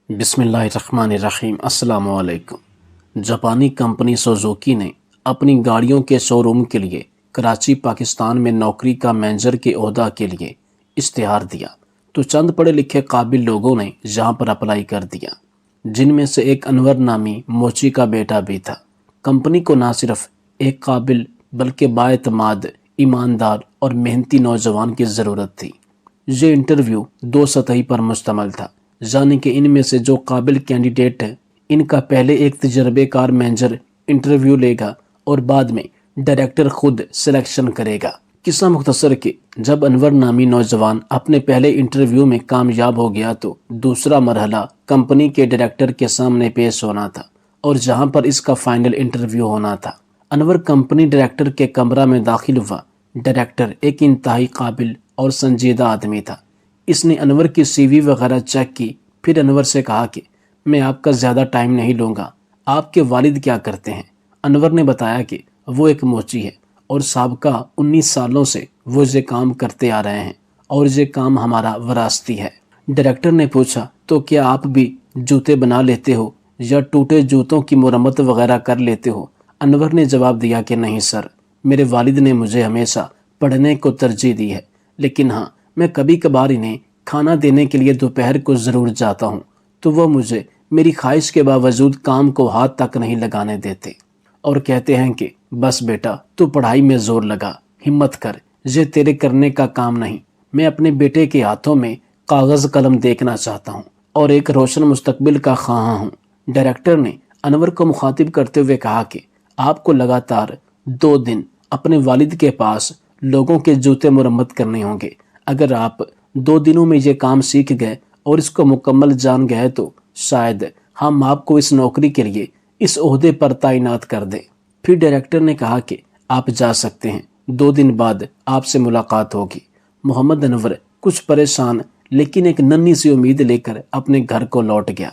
بسم اللہ الرحمن الرحیم۔ السلام علیکم۔ جاپانی کمپنی سوزوکی نے اپنی گاڑیوں کے شو روم کے لیے کراچی پاکستان میں نوکری کا مینیجر کے عہدہ کے لیے اشتہار دیا تو چند پڑھے لکھے قابل لوگوں نے یہاں پر اپلائی کر دیا، جن میں سے ایک انور نامی موچی کا بیٹا بھی تھا۔ کمپنی کو نہ صرف ایک قابل بلکہ بااعتماد، ایماندار اور محنتی نوجوان کی ضرورت تھی۔ یہ انٹرویو 2 سطحی پر مشتمل تھا، یعنی کہ ان میں سے جو قابل کینڈیڈیٹ ہے ان کا پہلے ایک تجربے کار مینیجر انٹرویو لے گا اور بعد میں ڈائریکٹر خود سلیکشن کرے گا۔ قصہ مختصر کہ جب انور نامی نوجوان اپنے پہلے انٹرویو میں کامیاب ہو گیا تو دوسرا مرحلہ کمپنی کے ڈائریکٹر کے سامنے پیش ہونا تھا اور جہاں پر اس کا فائنل انٹرویو ہونا تھا۔ انور کمپنی ڈائریکٹر کے کمرہ میں داخل ہوا۔ ڈائریکٹر ایک انتہائی قابل اور سنجیدہ آدمی تھا۔ اس نے انور کی سی وی وغیرہ چیک کی، پھر انور سے کہا کہ میں آپ کا زیادہ ٹائم نہیں لوں گا، آپ کے والد کیا کرتے ہیں؟ انور نے بتایا کہ وہ ایک موچی ہے اور سابقہ 19 سالوں سے وہ یہ کام کرتے آ رہے ہیں اور یہ کام ہمارا وراثتی ہے۔ ڈائریکٹر نے پوچھا تو کیا آپ بھی جوتے بنا لیتے ہو یا ٹوٹے جوتوں کی مرمت وغیرہ کر لیتے ہو؟ انور نے جواب دیا کہ نہیں سر، میرے والد نے مجھے ہمیشہ پڑھنے کو ترجیح دی ہے، لیکن ہاں میں کبھی کبھار انہیں کھانا دینے کے لیے دوپہر کو ضرور جاتا ہوں تو وہ مجھے میری خواہش کے باوجود کام کو ہاتھ تک نہیں لگانے دیتے اور کہتے ہیں کہ بس بیٹا تو پڑھائی میں زور لگا، ہمت کر، یہ تیرے کرنے کا کام نہیں۔ میں اپنے بیٹے کے ہاتھوں میں کاغذ قلم دیکھنا چاہتا ہوں اور ایک روشن مستقبل کا خواہاں ہوں۔ ڈائریکٹر نے انور کو مخاطب کرتے ہوئے کہا کہ آپ کو لگاتار 2 دن اپنے والد کے پاس لوگوں کے جوتے مرمت کرنے ہوں گے۔ اگر آپ 2 دنوں میں یہ کام سیکھ گئے اور اس کو مکمل جان گئے تو شاید ہم آپ کو اس نوکری کے لیے اس عہدے پر تعینات کر دیں۔ پھر ڈائریکٹر نے کہا کہ آپ جا سکتے ہیں، 2 دن بعد آپ سے ملاقات ہوگی۔ محمد انور کچھ پریشان لیکن ایک ننھی سی امید لے کر اپنے گھر کو لوٹ گیا۔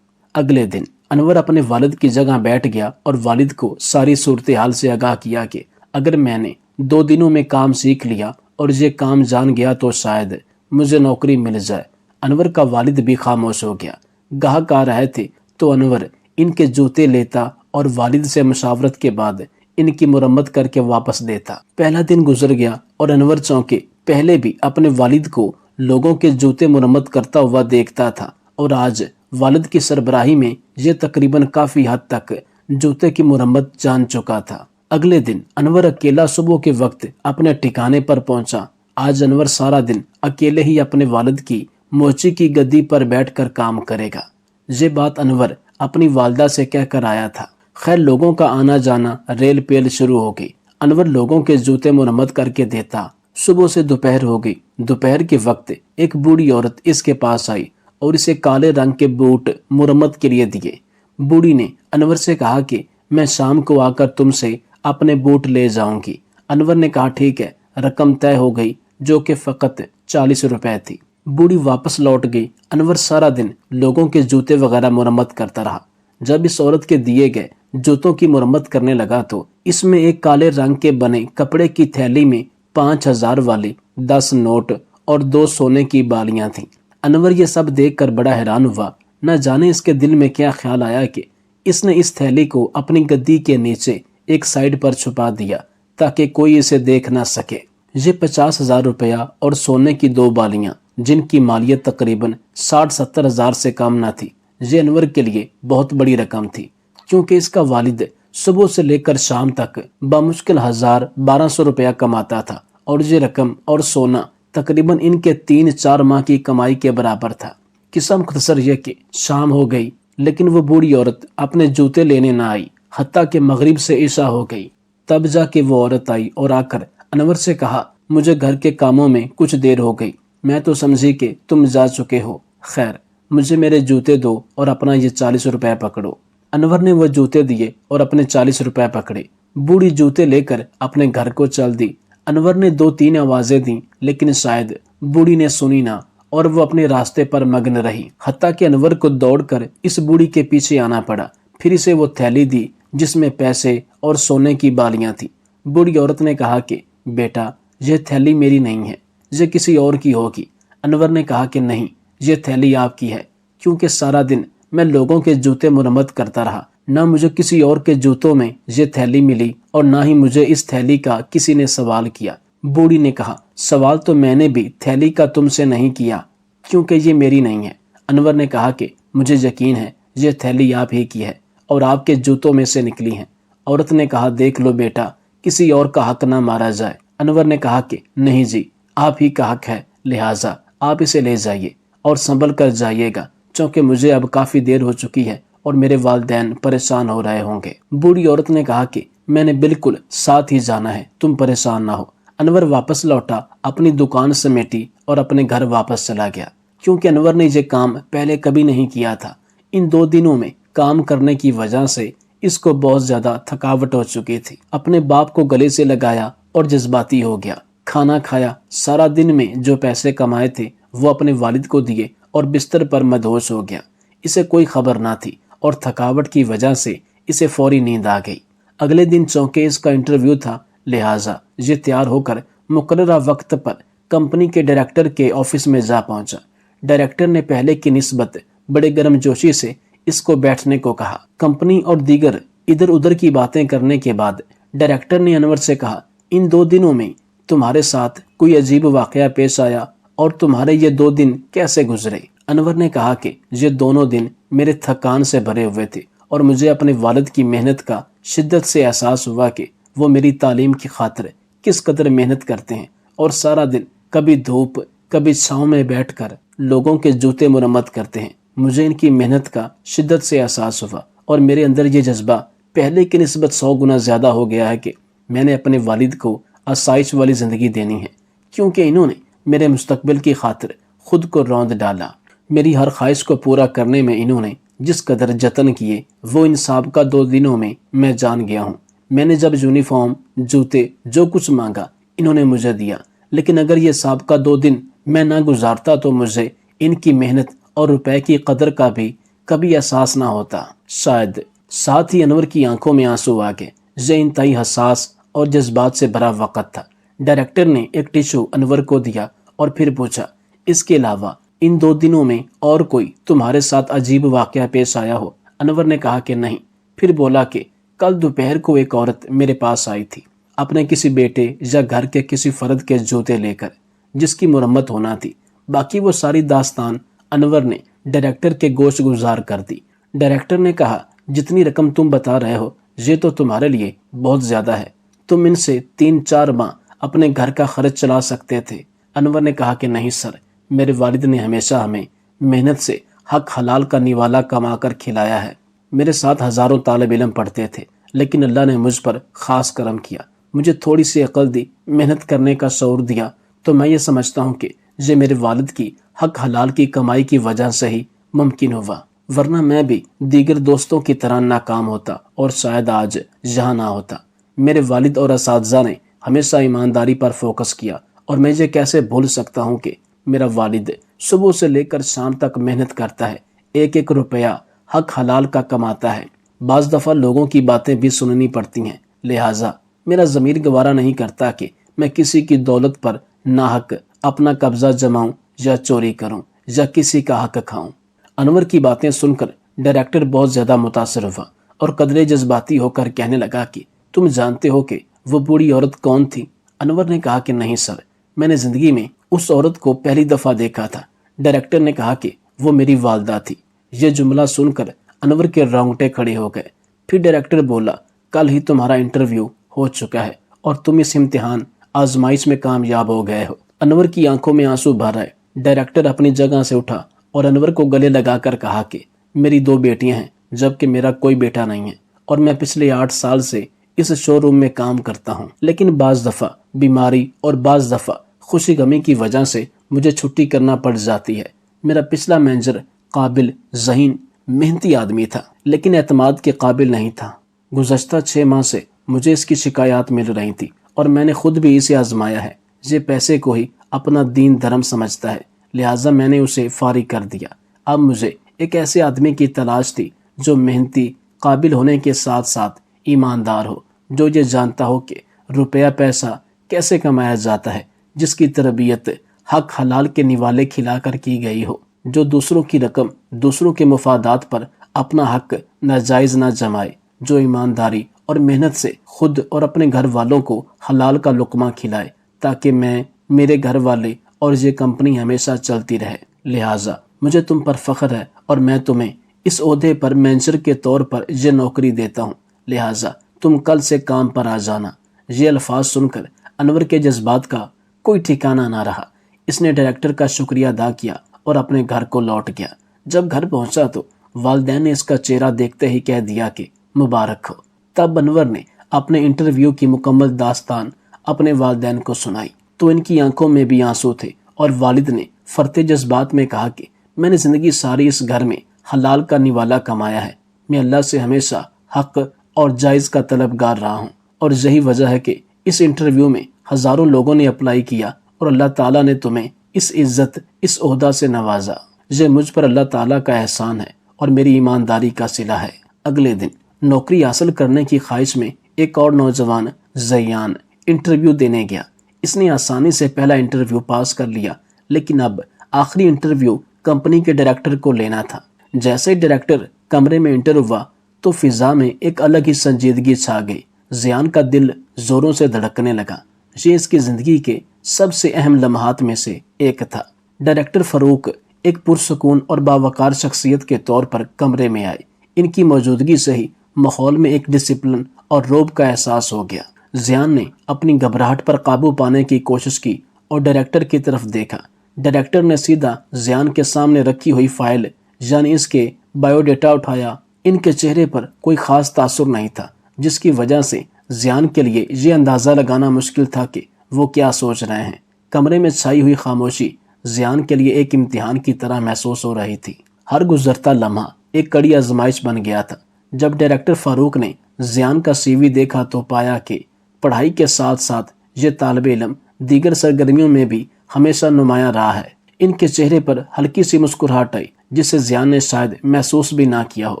اگلے دن انور اپنے والد کی جگہ بیٹھ گیا اور والد کو ساری صورتحال سے آگاہ کیا کہ اگر میں نے 2 دنوں میں کام سیکھ لیا اور یہ کام جان گیا تو شاید مجھے نوکری مل جائے۔ انور کا والد بھی خاموش ہو گیا۔ گاہک آ رہے تھے تو انور ان کے جوتے لیتا اور والد سے مشاورت کے بعد ان کی مرمت کر کے واپس دیتا۔ پہلا دن گزر گیا اور انور چونکہ پہلے بھی اپنے والد کو لوگوں کے جوتے مرمت کرتا ہوا دیکھتا تھا اور آج والد کی سربراہی میں یہ تقریباً کافی حد تک جوتے کی مرمت جان چکا تھا۔ اگلے دن انور اکیلا صبح کے وقت اپنے ٹھکانے پر پہنچا۔ آج انور سارا دن اکیلے ہی اپنے والد کی موچی کی گدی پر بیٹھ کر کام کرے گا۔ یہ بات انور اپنی والدہ سے کہہ کر آیا تھا۔ خیر لوگوں کا آنا جانا ریل پیل شروع ہو گئی۔ انور لوگوں کے جوتے مرمت کر کے دیتا۔ صبح سے دوپہر ہو گئی۔ دوپہر کے وقت ایک بوڑھی عورت اس کے پاس آئی اور اسے کالے رنگ کے بوٹ مرمت کے لیے دیے۔ بوڑھی نے انور سے کہا کہ میں شام کو آ کر تم سے اپنے بوٹ لے جاؤں گی۔ انور نے کہا ٹھیک ہے۔ رقم طے ہو گئی جو کہ فقط 40 روپے تھی۔ بوڑھی واپس لوٹ گئی۔ انور سارا دن لوگوں کے جوتے وغیرہ مرمت کرتا رہا۔ جب اس عورت کے دیے گئے جوتوں کی مرمت کرنے لگا تو اس میں ایک کالے رنگ کے بنے کپڑے کی تھیلی میں 5000 والی 10 نوٹ اور 2 سونے کی بالیاں تھیں۔ انور یہ سب دیکھ کر بڑا حیران ہوا۔ نہ جانے اس کے دل میں کیا خیال آیا کہ اس نے اس تھیلی کو اپنی گدی کے نیچے ایک سائیڈ پر چھپا دیا تاکہ کوئی اسے دیکھ نہ سکے۔ یہ 50,000 روپیہ اور سونے کی 2 بالیاں جن کی مالیت تقریباً 60-70 ہزار سے کم نہ تھی، یہ انور کے لیے بہت بڑی رقم تھی، کیونکہ اس کا والد صبح سے لے کر شام تک بمشکل 1200 روپیہ کماتا تھا اور یہ رقم اور سونا تقریباً ان کے 3-4 ماہ کی کمائی کے برابر تھا۔ قصہ مختصر یہ کہ شام ہو گئی لیکن وہ بوڑھی عورت اپنے جوتے لینے نہ آئی، حتیٰ کہ مغرب سے عشاء ہو گئی۔ تب جا کے وہ عورت آئی اور آ کر انور سے کہا مجھے گھر کے کاموں میں کچھ دیر ہو گئی، میں تو سمجھی کہ تم جا چکے ہو، خیر مجھے میرے جوتے دو اور اپنا یہ 40 روپے پکڑو۔ انور نے وہ جوتے دیے اور اپنے 40 روپے پکڑے۔ بوڑھی جوتے لے کر اپنے گھر کو چل دی۔ انور نے 2-3 آوازیں دیں لیکن شاید بوڑھی نے سنی نہ اور وہ اپنے راستے پر مگن رہی، حتیٰ کہ انور کو دوڑ کر اس بوڑھی کے پیچھے آنا پڑا۔ پھر اسے وہ تھیلی دی جس میں پیسے اور سونے کی بالیاں تھیں۔ بوڑھی عورت نے کہا کہ بیٹا یہ تھیلی میری نہیں ہے، یہ کسی اور کی ہوگی۔ انور نے کہا کہ نہیں، یہ تھیلی آپ کی ہے، کیونکہ سارا دن میں لوگوں کے جوتے مرمت کرتا رہا، نہ مجھے کسی اور کے جوتوں میں یہ تھیلی ملی اور نہ ہی مجھے اس تھیلی کا کسی نے سوال کیا۔ بوڑھی نے کہا، سوال تو میں نے بھی تھیلی کا تم سے نہیں کیا کیونکہ یہ میری نہیں ہے۔ انور نے کہا کہ مجھے یقین ہے یہ تھیلی آپ ہی کی ہے اور آپ کے جوتوں میں سے نکلی ہے۔ عورت نے کہا، دیکھ لو بیٹا، کسی اور کا حق نہ مارا جائے۔ انور نے کہا کہ نہیں جی، آپ ہی کا حق ہے، لہٰذا آپ اسے لے جائیے اور سنبھل کر جائیے گا، چونکہ مجھے اب کافی دیر ہو چکی ہے اور میرے والدین پریشان ہو رہے ہوں گے۔ بوڑھی عورت نے کہا کہ میں نے بالکل ساتھ ہی جانا ہے، تم پریشان نہ ہو۔ انور واپس لوٹا، اپنی دکان سمیٹی اور اپنے گھر واپس چلا گیا، کیونکہ انور نے یہ کام پہلے کبھی نہیں کیا تھا۔ ان 2 دنوں میں کام کرنے کی وجہ سے اس کو بہت زیادہ تھکاوٹ ہو چکی تھی۔ اپنے باپ کو گلے سے لگایا اور جذباتی ہو گیا۔ کھانا کھایا، سارا دن میں جو پیسے کمائے تھے وہ اپنے والد کو دیے اور بستر پر مدہوش ہو گیا۔ اسے کوئی خبر نہ تھی اور تھکاوٹ کی وجہ سے اسے فوری نیند آ گئی۔ اگلے دن چونکہ اس کا انٹرویو تھا، لہٰذا یہ تیار ہو کر مقررہ وقت پر کمپنی کے ڈائریکٹر کے آفس میں جا پہنچا۔ ڈائریکٹر نے پہلے کی نسبت بڑے گرم جوشی سے اس کو بیٹھنے کو کہا۔ کمپنی اور دیگر ادھر ادھر کی باتیں کرنے کے بعد ڈائریکٹر نے انور سے کہا، ان 2 دنوں میں تمہارے ساتھ کوئی عجیب واقعہ پیش آیا اور تمہارے یہ 2 دن کیسے گزرے؟ انور نے کہا کہ یہ دونوں دن میرے تھکان سے بھرے ہوئے تھے اور مجھے اپنے والد کی محنت کا شدت سے احساس ہوا کہ وہ میری تعلیم کی خاطر کس قدر محنت کرتے ہیں اور سارا دن کبھی دھوپ کبھی چھاؤں میں بیٹھ کر لوگوں کے جوتے مرمت کرتے ہیں۔ مجھے ان کی محنت کا شدت سے احساس ہوا اور میرے اندر یہ جذبہ پہلے کی نسبت 100 گنا زیادہ ہو گیا ہے کہ میں نے اپنے والد کو آسائش والی زندگی دینی ہے، کیونکہ انہوں نے میرے مستقبل کی خاطر خود کو روند ڈالا۔ میری ہر خواہش کو پورا کرنے میں انہوں نے جس قدر جتن کیے وہ ان سابقہ 2 دنوں میں جان گیا ہوں۔ میں نے جب یونیفارم، جوتے، جو کچھ مانگا انہوں نے مجھے دیا، لیکن اگر یہ سابقہ 2 دن میں نہ گزارتا تو مجھے ان کی محنت اور روپے کی قدر کا بھی کبھی احساس نہ ہوتا شاید۔ ساتھ ہی انور کی آنکھوں میں آنسو آ گئے۔ یہ انتہائی حساس اور جذبات سے بھرا وقت تھا۔ ڈائریکٹر نے ایک ٹیشو انور کو دیا اور پھر پوچھا، اس کے علاوہ ان 2 دنوں میں اور کوئی تمہارے ساتھ عجیب واقعہ پیش آیا ہو؟ انور نے کہا کہ نہیں۔ پھر بولا کہ کل دوپہر کو ایک عورت میرے پاس آئی تھی اپنے کسی بیٹے یا گھر کے کسی فرد کے جوتے لے کر جس کی مرمت ہونا تھی۔ باقی وہ ساری داستان انور نے ڈائریکٹر کے گوش گزار کر دی۔ ڈائریکٹر نے کہا، جتنی رقم تم بتا رہے ہو یہ تو تمہارے لیے بہت زیادہ ہے، تم ان سے 3-4 ماہ اپنے گھر کا خرچ چلا سکتے تھے۔ انور نے کہا کہ نہیں سر، میرے والد نے ہمیشہ ہمیں محنت سے حق حلال کا نوالا کما کر کھلایا ہے۔ میرے ساتھ ہزاروں طالب علم پڑھتے تھے، لیکن اللہ نے مجھ پر خاص کرم کیا، مجھے تھوڑی سی عقل دی، محنت کرنے کا شعور دیا، تو میں یہ سمجھتا ہوں کہ یہ میرے والد کی حق حلال کی کمائی کی وجہ سے ہی ممکن ہوا، ورنہ میں بھی دیگر دوستوں کی طرح ناکام ہوتا اور شاید آج یہاں نہ ہوتا۔ میرے والد اور اساتذہ نے ہمیشہ ایمانداری پر فوکس کیا اور میں یہ کیسے بھول سکتا ہوں کہ میرا والد صبح سے لے کر شام تک محنت کرتا ہے، ایک ایک روپیہ حق حلال کا کماتا ہے۔ بعض دفعہ لوگوں کی باتیں بھی سننی پڑتی ہیں، لہٰذا میرا ضمیر گوارا نہیں کرتا کہ میں کسی کی دولت پر ناحق اپنا قبضہ جماؤں یا چوری کروں یا کسی کا حق کھاؤں۔ انور کی باتیں سن کر ڈائریکٹر بہت زیادہ متاثر ہوا اور قدرے جذباتی ہو کر کہنے لگا کہ تم جانتے ہو کہ وہ بوڑھی عورت کون تھی؟ انور نے کہا کہ نہیں سر، میں نے زندگی میں اس عورت کو پہلی دفعہ دیکھا تھا۔ ڈائریکٹر نے کہا کہ وہ میری والدہ تھی۔ یہ جملہ سن کر انور کے رونگٹے کھڑے ہو گئے۔ پھر ڈائریکٹر بولا، کل ہی تمہارا انٹرویو ہو چکا ہے اور تم اس امتحان آزمائش میں کامیاب ہو گئے ہو۔ انور کی آنکھوں میں آنسو بھر آئے۔ ڈائریکٹر اپنی جگہ سے اٹھا اور انور کو گلے لگا کر کہا کہ میری 2 بیٹیاں ہیں جبکہ میرا کوئی بیٹا نہیں ہے اور میں پچھلے 8 سال سے اس شو روم میں کام کرتا ہوں، لیکن بعض دفعہ بیماری اور بعض دفعہ خوشی غمی کی وجہ سے مجھے چھٹی کرنا پڑ جاتی ہے۔ میرا پچھلا مینیجر قابل، ذہین، محنتی آدمی تھا لیکن اعتماد کے قابل نہیں تھا۔ گزشتہ 6 ماہ سے مجھے اس کی شکایات مل رہی تھی اور میں نے خود بھی اسے آزمایا ہے۔ یہ پیسے کو ہی اپنا دین دھرم سمجھتا ہے، لہٰذا میں نے اسے فارغ کر دیا۔ اب مجھے ایک ایسے آدمی کی تلاش تھی جو محنتی، قابل ہونے کے ساتھ ساتھ ایماندار ہو، جو یہ جانتا ہو کہ روپیہ پیسہ کیسے کمایا جاتا ہے، جس کی تربیت حق حلال کے نوالے کھلا کر کی گئی ہو۔ جو دوسروں کی رقم دوسروں کے مفادات پر اپنا حق ناجائز نہ جمائے، جو ایمانداری اور محنت سے خود اور اپنے گھر والوں کو حلال کا لقمہ کھلائے تاکہ میں، میرے گھر والے اور یہ کمپنی ہمیشہ چلتی رہے۔ لہٰذا مجھے تم پر فخر ہے اور میں تمہیں اس عہدے پر مینیجر کے طور پر یہ نوکری دیتا ہوں، لہٰذا تم کل سے کام پر آ جانا۔ یہ الفاظ سن کر انور کے جذبات کا کوئی ٹھکانہ نہ رہا۔ اس نے ڈائریکٹر کا شکریہ ادا کیا اور اپنے گھر کو لوٹ گیا۔ جب گھر پہنچا تو والدین نے اس کا چہرہ دیکھتے ہی کہہ دیا کہ مبارک ہو۔ تب انور نے اپنے انٹرویو کی مکمل داستان اپنے والدین کو سنائی تو ان کی آنکھوں میں بھی آنسو تھے، اور والد نے فرتے جذبات میں کہا کہ میں نے زندگی ساری اس گھر میں حلال کا نوالا کمایا ہے۔ میں اللہ سے ہمیشہ حق اور جائز کا طلبگار رہا ہوں، اور یہی وجہ ہے کہ اس انٹرویو میں ہزاروں لوگوں نے اپلائی کیا اور اللہ تعالیٰ نے تمہیں اس عزت، اس عہدہ سے نوازا۔ یہ مجھ پر اللہ تعالیٰ کا احسان ہے اور میری ایمانداری کا صلہ ہے۔ اگلے دن نوکری حاصل کرنے کی خواہش میں ایک اور نوجوان زیان انٹرویو دینے گیا۔ اس نے آسانی سے پہلا انٹرویو پاس کر لیا، لیکن اب آخری انٹرویو کمپنی کے ڈائریکٹر کو لینا تھا۔ جیسے ہی ڈائریکٹر کمرے میں انٹر ہوا تو فضا میں ایک الگ ہی سنجیدگی چھا گئی۔ زیان کا دل زوروں سے دھڑکنے لگا۔ یہ اس کی زندگی کے سب سے اہم لمحات میں سے ایک تھا۔ ڈائریکٹر فاروق ایک پرسکون اور باوقار شخصیت کے طور پر کمرے میں آئے۔ ان کی موجودگی سے ہی ماحول میں ایک ڈسپلن اور روب کا احساس ہو گیا۔ زیان نے اپنی گھبراہٹ پر قابو پانے کی کوشش کی اور ڈائریکٹر کی طرف دیکھا۔ ڈائریکٹر نے سیدھا زیان کے سامنے رکھی ہوئی فائل یعنی اس کے بایو ڈیٹا اٹھایا۔ ان کے چہرے پر کوئی خاص تاثر نہیں تھا، جس کی وجہ سے زیان کے لیے یہ اندازہ لگانا مشکل تھا کہ وہ کیا سوچ رہے ہیں۔ کمرے میں چھائی ہوئی خاموشی زیان کے لیے ایک امتحان کی طرح محسوس ہو رہی تھی۔ ہر گزرتا لمحہ ایک کڑی آزمائش بن گیا تھا۔ جب ڈائریکٹر فاروق نے زیان کا سی وی دیکھا تو پایا کہ پڑھائی کے ساتھ ساتھ یہ طالب علم دیگر سرگرمیوں میں بھی ہمیشہ نمایاں رہا ہے۔ ان کے چہرے پر ہلکی سی مسکراہٹ آئی، جسے زیان نے شاید محسوس بھی نہ کیا ہو۔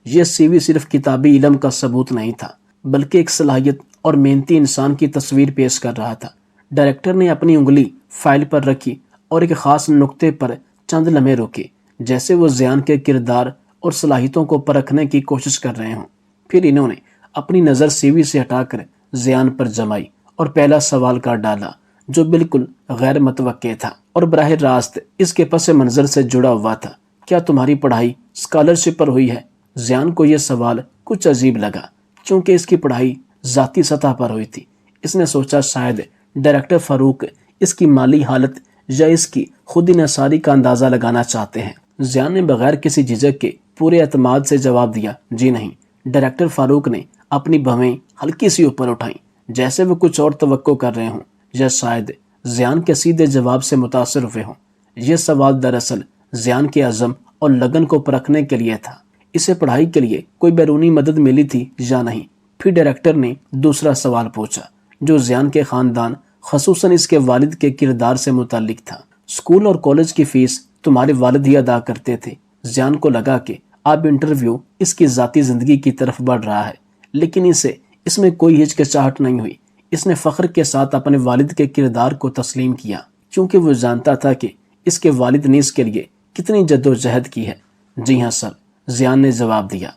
یہ سی وی صرف کتابی علم کا ثبوت نہیں تھا، بلکہ ایک صلاحیت اور محنتی انسان کی تصویر پیش کر رہا تھا۔ ڈائریکٹر نے اپنی انگلی فائل پر رکھی اور ایک خاص نقطے پر چند لمحے رکے، جیسے وہ زیان کے کردار اور صلاحیتوں کو پرکھنے کی کوشش کر رہے ہوں۔ پھر انہوں نے اپنی نظر سی وی سے ہٹا کر زیان پر جمائی اور پہلا سوال کر ڈالا، جو بالکل غیر متوقع تھا اور براہ راست اس کے پس منظر سے جڑا ہوا تھا۔ کیا تمہاری پڑھائی اسکالرشپ پر ہوئی ہے؟ زیان کو یہ سوال کچھ عجیب لگا، چونکہ اس کی پڑھائی ذاتی سطح پر ہوئی تھی۔ اس نے سوچا شاید ڈائریکٹر فاروق اس کی مالی حالت یا اس کی خود انحصاری کا اندازہ لگانا چاہتے ہیں۔ زیان نے بغیر کسی جھجک کے پورے اعتماد سے جواب دیا، جی نہیں۔ ڈائریکٹر فاروق نے اپنی بھویں ہلکی سی اوپر اٹھائیں، جیسے وہ کچھ اور توقع کر رہے ہوں، یا شاید زیان کے سیدھے جواب سے متاثر ہوئے ہوں۔ یہ سوال دراصل زیان کے عزم اور لگن کو پرکھنے کے لیے تھا۔ اسے پڑھائی کے لیے کوئی بیرونی مدد ملی تھی یا نہیں؟ پھر ڈائریکٹر نے دوسرا سوال پوچھا، جو زیان کے خاندان خصوصاً اس کے والد کے کردار سے متعلق تھا۔ اسکول اور کالج کی فیس تمہارے والد ہی ادا کرتے تھے۔ زیان کو لگا کہ اب انٹرویو اس کی ذاتی زندگی کی طرف بڑھ رہا ہے، لیکن اسے اس میں کوئی ہچکچاہٹ نہیں ہوئی۔ اس نے فخر کے ساتھ اپنے والد کے کردار کو تسلیم کیا، کیونکہ وہ جانتا تھا کہ اس کے والد نے اس کے لیے کتنی جدوجہد کی ہے۔ جی ہاں سر، زیان نے جواب دیا۔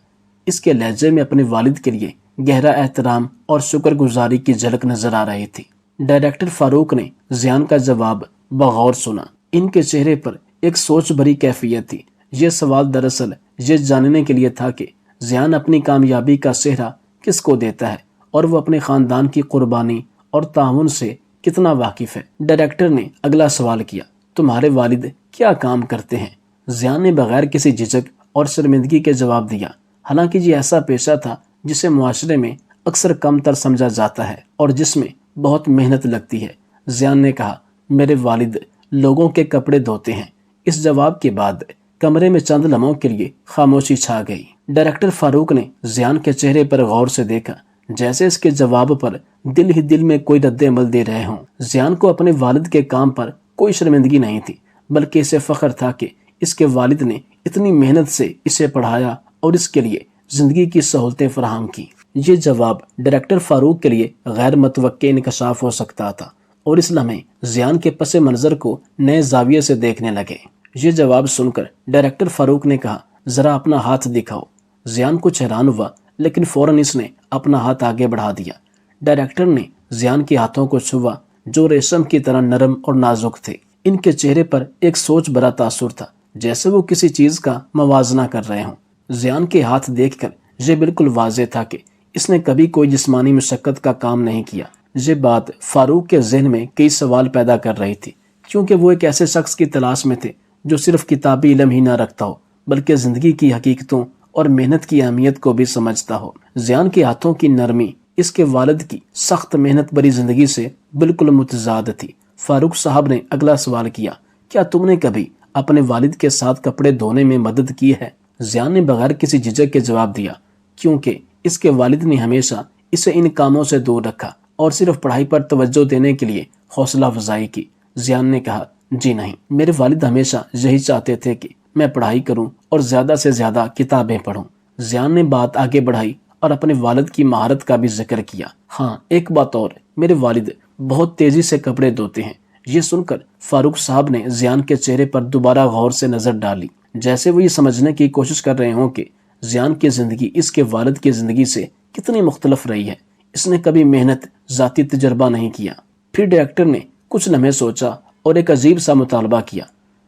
اس کے لہجے میں اپنے والد کے لیے گہرا احترام اور شکر گزاری کی جھلک نظر آ رہی تھی۔ ڈائریکٹر فاروق نے زیان کا جواب بغور سنا۔ ان کے چہرے پر ایک سوچ بھری کیفیت تھی۔ یہ سوال دراصل یہ جاننے کے لیے تھا کہ زیان اپنی کامیابی کا سہرا کس کو دیتا ہے اور وہ اپنے خاندان کی قربانی اور تعاون سے کتنا واقف ہے۔ ڈائریکٹر نے اگلا سوال کیا، تمہارے والد کیا کام کرتے ہیں؟ زیان نے بغیر کسی جھجک اور شرمندگی کے جواب دیا، حالانکہ یہ ایسا پیشہ تھا جسے معاشرے میں اکثر کم تر سمجھا جاتا ہے اور جس میں بہت محنت لگتی ہے۔ زیان نے کہا، میرے والد لوگوں کے کپڑے دھوتے ہیں۔ اس جواب کے بعد کمرے میں چند لمحوں کے لیے خاموشی چھا گئی۔ ڈائریکٹر فاروق نے زیان کے چہرے پر غور سے دیکھا، جیسے اس کے جواب پر دل ہی دل میں کوئی رد عمل دے رہے ہوں۔ زیان کو اپنے والد کے کام پر کوئی شرمندگی نہیں تھی، بلکہ اسے فخر تھا کہ اس کے والد نے اتنی محنت سے اسے پڑھایا اور اس کے لیے زندگی کی سہولتیں فراہم کی۔ یہ جواب ڈائریکٹر فاروق کے لیے غیر متوقع انکشاف ہو سکتا تھا، اور اس لمحے زیان کے پس منظر کو نئے زاویے سے دیکھنے لگے۔ یہ جواب سن کر ڈائریکٹر فاروق نے کہا ذرا اپنا ہاتھ دکھاؤ۔ زیان کچھ حیران ہوا لیکن فوراً اس نے اپنا ہاتھ آگے بڑھا دیا۔ ڈائریکٹر نے زیان کے ہاتھوں کو چھوا جو ریشم کی طرح نرم اور نازک تھے۔ ان کے چہرے پر ایک سوچ بھرا تاثر تھا جیسے وہ کسی چیز کا موازنہ کر رہے ہوں۔ زیان کے ہاتھ دیکھ کر یہ بالکل واضح تھا کہ اس نے کبھی کوئی جسمانی مشقت کا کام نہیں کیا۔ یہ بات فاروق کے ذہن میں کئی سوال پیدا کر رہی تھی کیونکہ وہ ایک ایسے شخص کی تلاش میں تھے جو صرف کتابی علم ہی نہ رکھتا ہو بلکہ زندگی کی حقیقتوں اور محنت کی اہمیت کو بھی سمجھتا ہو۔ زیان کے ہاتھوں کی نرمی اس کے والد کی سخت محنت بری زندگی سے بالکل متضاد تھی۔ فاروق صاحب نے اگلا سوال کیا، کیا تم نے کبھی اپنے والد کے ساتھ کپڑے دھونے میں مدد کی ہے؟ زیان نے بغیر کسی جھجک کے جواب دیا کیونکہ اس کے والد نے ہمیشہ اسے ان کاموں سے دور رکھا اور صرف پڑھائی پر توجہ دینے کے لیے حوصلہ افزائی کی۔ زیان نے کہا جی نہیں، میرے والد ہمیشہ یہی چاہتے تھے کہ میں پڑھائی کروں اور زیادہ سے زیادہ کتابیں پڑھوں۔ زیان نے بات آگے بڑھائی اور اپنے والد کی مہارت کا بھی ذکر کیا۔ ہاں ایک بات اور، میرے والد بہت تیزی سے کپڑے دھوتے ہیں۔ یہ سن کر فاروق صاحب نے زیان کے چہرے پر دوبارہ غور سے نظر ڈالی جیسے وہ یہ سمجھنے کی کوشش کر رہے ہوں کہ زیان کی زندگی اس کے والد کی زندگی سے کتنی مختلف رہی ہے۔ اس نے کبھی محنت ذاتی تجربہ نہیں کیا۔ پھر ڈائریکٹر نے کچھ لمحے سوچا اور ایک عجیب سا مطالبہ کیا،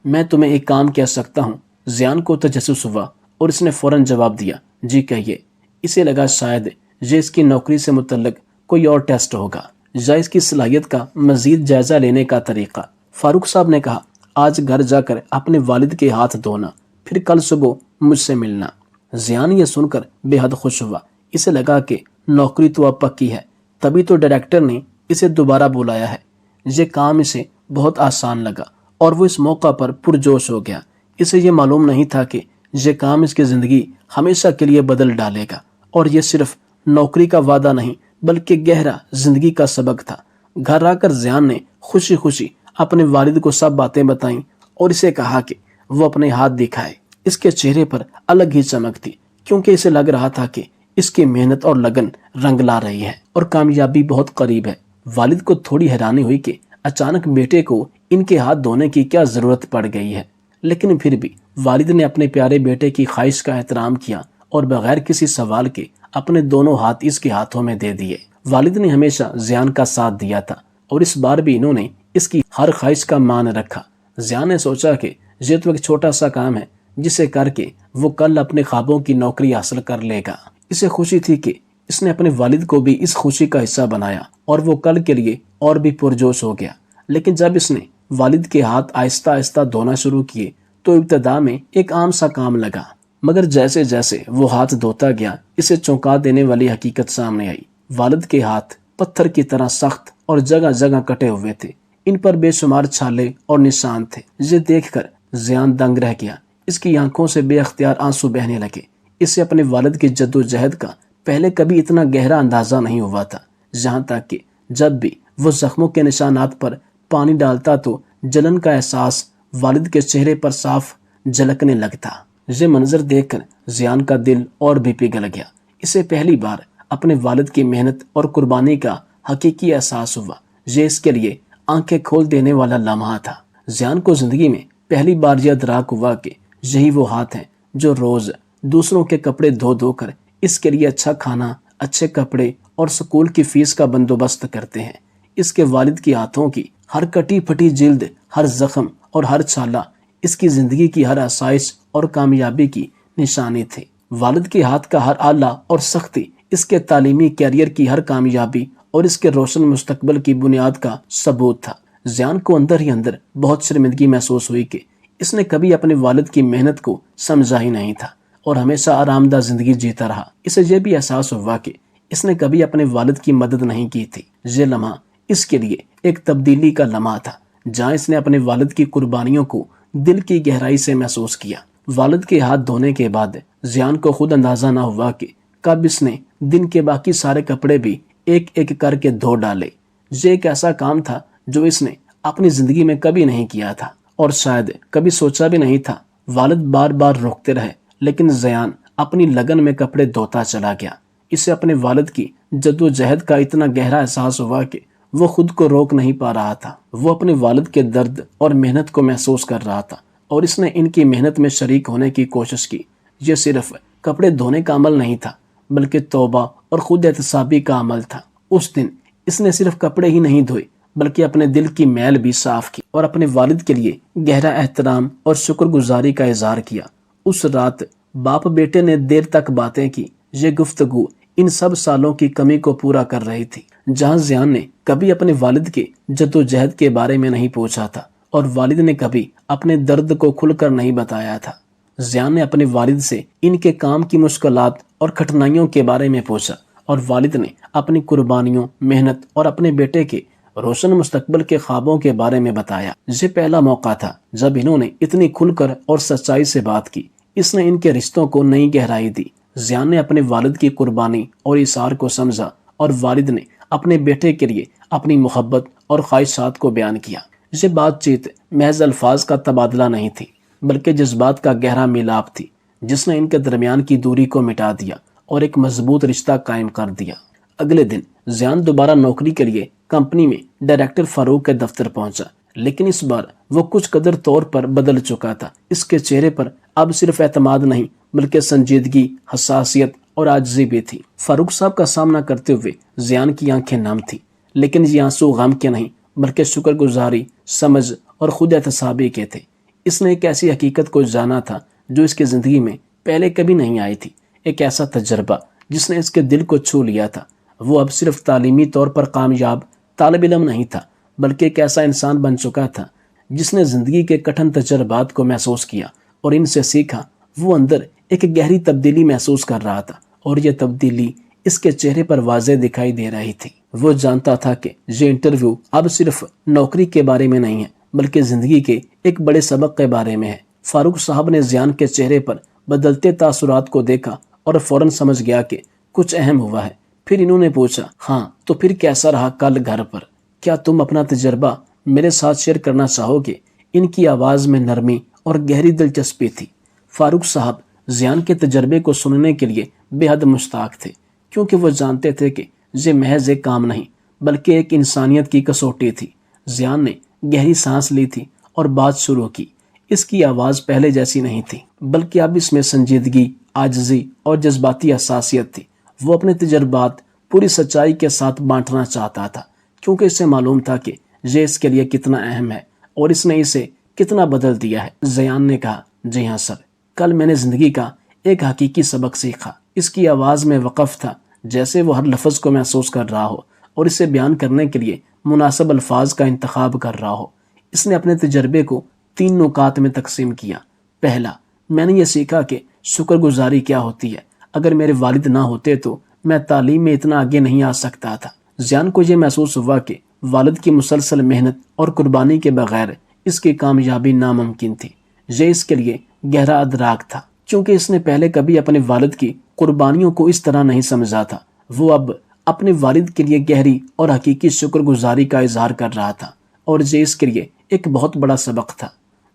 میں تمہیں ایک کام کہہ سکتا ہوں؟ زیان کو تجسس ہوا اور اس نے فوراً جواب دیا جی کہیے۔ اسے لگا شاید یہ اس کی نوکری سے متعلق کوئی اور ٹیسٹ ہوگا یا اس کی صلاحیت کا مزید جائزہ لینے کا طریقہ۔ فاروق صاحب نے کہا آج گھر جا کر اپنے والد کے ہاتھ دھونا، پھر کل صبح مجھ سے ملنا۔ زیان یہ سن کر بے حد خوش ہوا۔ اسے لگا کہ نوکری تو اب پکی ہے، تبھی تو ڈائریکٹر نے اسے دوبارہ بلایا ہے۔ یہ کام اسے بہت آسان لگا اور وہ اس موقع پر پرجوش ہو گیا۔ اسے یہ معلوم نہیں تھا کہ یہ کام اس کی زندگی ہمیشہ کے لیے بدل ڈالے گا، اور یہ صرف نوکری کا وعدہ نہیں بلکہ گہرا زندگی کا سبق تھا۔ گھر آ کر زیان نے خوشی خوشی اپنے والد کو سب باتیں بتائیں اور اسے کہا کہ وہ اپنے ہاتھ دکھائے۔ اس کے چہرے پر الگ ہی چمک تھی کیونکہ اسے لگ رہا تھا کہ اس کی محنت اور لگن رنگ لا رہی ہے اور کامیابی بہت قریب ہے۔ والد کو تھوڑی حیرانی ہوئی کہ اچانک بیٹے کو ان کے ہاتھ دھونے کی کیا ضرورت پڑ گئی ہے، لیکن پھر بھی والد نے اپنے پیارے بیٹے کی خواہش کا احترام کیا اور بغیر کسی سوال کے اپنے دونوں ہاتھ اس کے ہاتھوں میں دے دیے۔ والد نے ہمیشہ زیان کا ساتھ دیا تھا اور اس بار بھی انہوں نے اس کی ہر خواہش کا مان رکھا۔ زیان نے سوچا کہ یہ تو ایک چھوٹا سا کام ہے جسے کر کے وہ کل اپنے خوابوں کی نوکری حاصل کر لے گا۔ اسے خوشی تھی کہ اس نے اپنے والد کو بھی اس خوشی کا حصہ بنایا اور وہ کل کے لیے اور بھی پرجوش ہو گیا۔ لیکن جب اس نے والد کے ہاتھ آہستہ آہستہ دھونا شروع کیے تو ابتدا میں ایک عام سا کام لگا، مگر جیسے جیسے وہ ہاتھ دھوتا گیا اسے چونکا دینے والی حقیقت سامنے آئی۔ والد کے ہاتھ پتھر کی طرح سخت اور جگہ جگہ کٹے ہوئے تھے، ان پر بے شمار چھالے اور نشان تھے۔ یہ دیکھ کر زیان دنگ رہ گیا۔ اس کی آنکھوں سے بے اختیار آنسو بہنے لگے۔ اسے اپنے والد کی جد و جہد کا پہلے کبھی اتنا گہرا اندازہ نہیں ہوا تھا، جہاں تک کہ جب بھی وہ زخموں کے نشانات پر پانی ڈالتا تو جلن کا احساس والد کے چہرے پر صاف جھلکنے لگتا۔ یہ منظر دیکھ کر زیان کا دل اور بھی پگھل گیا۔ اسے پہلی بار اپنے والد کی محنت اور قربانی کا حقیقی احساس ہوا۔ یہ اس کے لیے آنکھیں کھول دینے والا لمحہ تھا۔ زیان کو زندگی میں پہلی بار یہ ادراک ہوا کہ یہی وہ ہاتھ ہیں جو روز دوسروں کے کپڑے دھو دھو کر اس کے لیے اچھا کھانا، اچھے کپڑے اور سکول کی فیس کا بندوبست کرتے ہیں۔ اس کے والد کی ہاتھوں کی ہر کٹی پھٹی جلد، ہر زخم اور ہر چھالا اس کی زندگی کی ہر آسائش اور کامیابی کی نشانی تھے۔ والد کے ہاتھ کا ہر آلہ اور سختی اس کے تعلیمی کیریئر کی ہر کامیابی اور اس کے روشن مستقبل کی بنیاد کا ثبوت تھا۔ زیان کو اندر ہی اندر بہت شرمندگی محسوس ہوئی کہ اس نے کبھی اپنے والد کی محنت کو سمجھا ہی نہیں تھا اور ہمیشہ آرام دہ زندگی جیتا رہا۔ اسے یہ بھی احساس ہوا کہ اس نے کبھی اپنے والد کی مدد نہیں کی تھی۔ یہ لمحہ اس کے لیے ایک تبدیلی کا لمحہ تھا، جہاں اس نے اپنے والد کی قربانیوں کو دل کی گہرائی سے محسوس کیا۔ والد کے ہاتھ دھونے کے بعد زیان کو خود اندازہ نہ ہوا کہ کب اس نے دن کے باقی سارے کپڑے بھی ایک ایک کر کے دھو ڈالے۔ یہ ایک ایسا کام تھا جو اس نے اپنی زندگی میں کبھی نہیں کیا تھا اور شاید کبھی سوچا بھی نہیں تھا۔ والد بار بار روکتے رہے لیکن زیان اپنی لگن میں کپڑے دھوتا چلا گیا۔ اسے اپنے والد کی جد و جہد کا اتنا گہرا احساس ہوا کہ وہ خود کو روک نہیں پا رہا تھا۔ وہ اپنے والد کے درد اور محنت کو محسوس کر رہا تھا اور اس نے ان کی محنت میں شریک ہونے کی کوشش کی۔ یہ صرف کپڑے دھونے کا عمل نہیں تھا بلکہ توبہ اور خود احتسابی کا عمل تھا۔ اس دن اس نے صرف کپڑے ہی نہیں دھوئے بلکہ اپنے دل کی میل بھی صاف کی اور اپنے والد کے لیے گہرا احترام اور شکر گزاری کا اظہار کیا۔ اس رات باپ بیٹے نے دیر تک باتیں کی۔ یہ گفتگو ان سب سالوں کی کمی کو پورا کر رہی تھی۔ جہاں زیان نے کبھی اپنے والد کے جدوجہد کے بارے میں نہیں پوچھا تھا اور والد نے کبھی اپنے درد کو کھل کر نہیں بتایا تھا، زیان نے اپنے والد سے ان کے کام کی مشکلات اور کٹھنائیوں کے بارے میں پوچھا اور والد نے اپنی قربانیوں، محنت اور اپنے بیٹے کے روشن مستقبل کے خوابوں کے بارے میں بتایا۔ یہ پہلا موقع تھا جب انہوں نے اتنی کھل کر اور سچائی سے بات کی۔ اس نے ان کے رشتوں کو نئی گہرائی دی۔ زیان نے اپنے والد کی قربانی اور ایثار کو سمجھا اور والد نے اپنے بیٹے کے لیے اپنی محبت اور خواہشات کو بیان کیا۔ یہ بات چیت محض الفاظ کا تبادلہ نہیں تھی بلکہ جذبات کا گہرا میلاب تھی، جس نے ان کے درمیان کی دوری کو مٹا دیا اور ایک مضبوط رشتہ قائم کر دیا۔ اگلے دن زیان دوبارہ نوکری کے لیے کمپنی میں ڈائریکٹر فاروق کے دفتر پہنچا، لیکن اس بار وہ کچھ قدر طور پر بدل چکا تھا۔ اس کے چہرے پر اب صرف اعتماد نہیں بلکہ سنجیدگی، حساسیت اور عاجزی بھی تھی۔ فاروق صاحب کا سامنا کرتے ہوئے زیان کی آنکھیں نم تھی، لیکن یہ آنسو غم کے نہیں بلکہ شکر گزاری، سمجھ اور خود احتسابی کے تھے۔ اس نے ایک ایسی حقیقت کو جانا تھا جو اس کی زندگی میں پہلے کبھی نہیں آئی تھی، ایک ایسا تجربہ جس نے اس کے دل کو چھو لیا تھا۔ وہ اب صرف تعلیمی طور پر کامیاب طالب علم نہیں تھا بلکہ ایک ایسا انسان بن چکا تھا جس نے زندگی کے کٹھن تجربات کو محسوس کیا اور ان سے سیکھا۔ وہ اندر ایک گہری تبدیلی محسوس کر رہا تھا اور یہ تبدیلی اس کے چہرے پر واضح دکھائی دے رہی تھی۔ وہ جانتا تھا کہ یہ انٹرویو اب صرف نوکری کے بارے میں نہیں ہے بلکہ زندگی کے ایک بڑے سبق کے بارے میں ہے۔ فاروق صاحب نے زیان کے چہرے پر بدلتے تاثرات کو دیکھا اور فوراً سمجھ گیا کہ کچھ اہم ہوا ہے۔ پھر انہوں نے پوچھا، ہاں تو پھر کیسا رہا کل گھر پر؟ کیا تم اپنا تجربہ میرے ساتھ شیئر کرنا چاہو گے؟ ان کی آواز میں نرمی اور گہری دلچسپی تھی۔ فاروق صاحب زیان کے تجربے کو سننے کے لیے بے حد مشتاق تھے، کیونکہ وہ جانتے تھے کہ یہ محض ایک کام نہیں بلکہ ایک انسانیت کی کسوٹی تھی۔ زیان نے گہری سانس لی تھی اور بات شروع کی۔ اس کی آواز پہلے جیسی نہیں تھی بلکہ اب اس میں سنجیدگی، عاجزی اور جذباتی حساسیت تھی۔ وہ اپنے تجربات پوری سچائی کے ساتھ بانٹنا چاہتا تھا کیونکہ اسے معلوم تھا کہ یہ اس کے لیے کتنا اہم ہے اور اس نے اسے کتنا بدل دیا ہے۔ زیان نے کہا، جی ہاں سر، کل میں نے زندگی کا ایک حقیقی سبق سیکھا۔ اس کی آواز میں وقف تھا جیسے وہ ہر لفظ کو محسوس کر رہا ہو اور اسے بیان کرنے کے لیے مناسب الفاظ کا انتخاب کر رہا ہو۔ اس نے اپنے تجربے کو 3 نکات میں تقسیم کیا۔ پہلا، میں نے یہ سیکھا کہ شکر گزاری کیا ہوتی ہے۔ اگر میرے والد نہ ہوتے تو میں تعلیم میں اتنا آگے نہیں آ سکتا تھا۔ زیان کو یہ محسوس ہوا کہ والد کی مسلسل محنت اور قربانی کے بغیر اس کی کامیابی ناممکن تھی۔ یہ اس کے لیے گہرا ادراک تھا کیونکہ اس نے پہلے کبھی اپنے والد کی قربانیوں کو اس طرح نہیں سمجھا تھا۔ وہ اب اپنے والد کے لیے گہری اور حقیقی شکر گزاری کا اظہار کر رہا تھا اور یہ اس کے لیے ایک بہت بڑا سبق تھا۔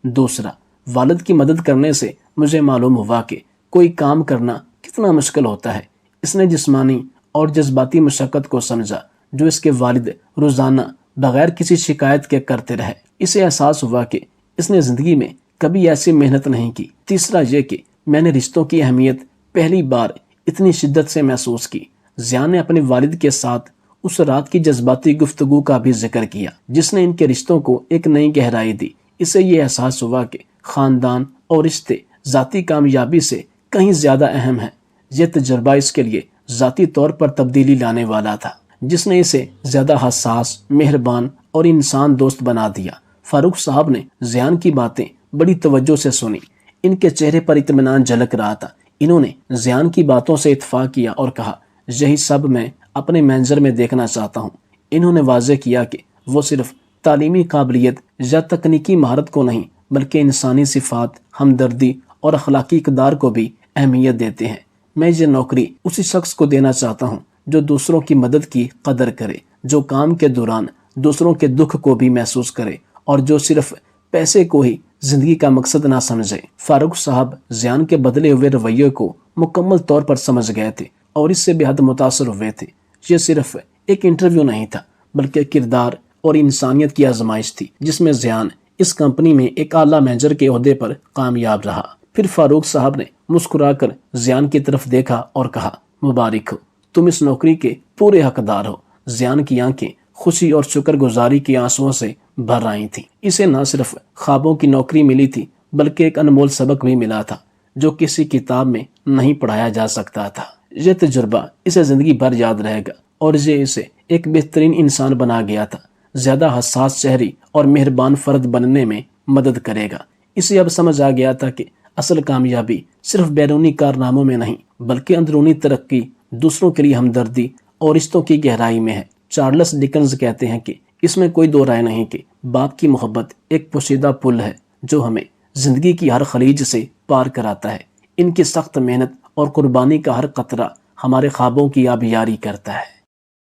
دوسرا، والد کی مدد کرنے سے مجھے معلوم ہوا کہ کوئی کام کرنا کتنا مشکل ہوتا ہے۔ اس نے جسمانی اور جذباتی مشقت کو سمجھا جو اس کے والد روزانہ بغیر کسی شکایت کے کرتے رہے۔ اسے احساس ہوا کہ اس نے زندگی میں کبھی ایسی محنت نہیں کی۔ تیسرا یہ کہ میں نے رشتوں کی اہمیت پہلی بار اتنی شدت سے محسوس کی۔ زیان نے اپنے والد کے ساتھ اس رات کی جذباتی گفتگو کا بھی ذکر کیا جس نے ان کے رشتوں کو ایک نئی گہرائی دی۔ اسے یہ احساس ہوا کہ خاندان اور رشتے ذاتی کامیابی سے کہیں زیادہ اہم ہیں۔ یہ تجربہ اس کے لیے ذاتی طور پر تبدیلی لانے والا تھا جس نے اسے زیادہ حساس، مہربان اور انسان دوست بنا دیا۔ فاروق صاحب نے زیان کی باتیں بڑی توجہ سے سنی۔ ان کے چہرے پر اطمینان جھلک رہا تھا۔ انہوں نے زیان کی باتوں سے اتفاق کیا اور کہا، یہی سب میں اپنے مینیجر میں دیکھنا چاہتا ہوں۔ انہوں نے واضح کیا کہ وہ صرف تعلیمی قابلیت یا تکنیکی مہارت کو نہیں بلکہ انسانی صفات، ہمدردی اور اخلاقی اقدار کو بھی اہمیت دیتے ہیں۔ میں یہ نوکری اسی شخص کو دینا چاہتا ہوں جو دوسروں کی مدد کی قدر کرے، جو کام کے دوران دوسروں کے دکھ کو بھی محسوس کرے اور جو صرف پیسے کو ہی زندگی کا مقصد نہ سمجھے۔ فاروق صاحب زیان کے بدلے ہوئے رویے کو مکمل طور پر سمجھ گئے تھے اور اس سے بے حد متاثر ہوئے تھے۔ یہ صرف ایک انٹرویو نہیں تھا بلکہ کردار اور انسانیت کی آزمائش تھی جس میں زیان اس کمپنی میں ایک اعلیٰ مینیجر کے عہدے پر کامیاب رہا۔ پھر فاروق صاحب نے مسکرا کر زیان کی طرف دیکھا اور کہا، مبارک ہو، تم اس نوکری کے پورے حقدار ہو۔ زیان کی آنکھیں خوشی اور شکر گزاری کے آنسوؤں سے بھر آئی تھیں۔ اسے نہ صرف خوابوں کی نوکری ملی تھی بلکہ ایک انمول سبق بھی ملا تھا جو کسی کتاب میں نہیں پڑھایا جا سکتا تھا۔ یہ تجربہ اسے زندگی بھر یاد رہے گا اور یہ اسے ایک بہترین انسان بنا گیا تھا، زیادہ حساس شہری اور مہربان فرد بننے میں مدد کرے گا۔ اسے اب سمجھ آ گیا تھا کہ اصل کامیابی صرف بیرونی کارناموں میں نہیں بلکہ اندرونی ترقی، دوسروں کے لیے ہمدردی اور رشتوں کی گہرائی میں ہے۔ چارلس ڈکنز کہتے ہیں کہ اس میں کوئی دو رائے نہیں کہ باپ کی محبت ایک پوشیدہ پل ہے جو ہمیں زندگی کی ہر خلیج سے پار کراتا ہے۔ ان کی سخت محنت اور قربانی کا ہر قطرہ ہمارے خوابوں کی آبیاری کرتا ہے۔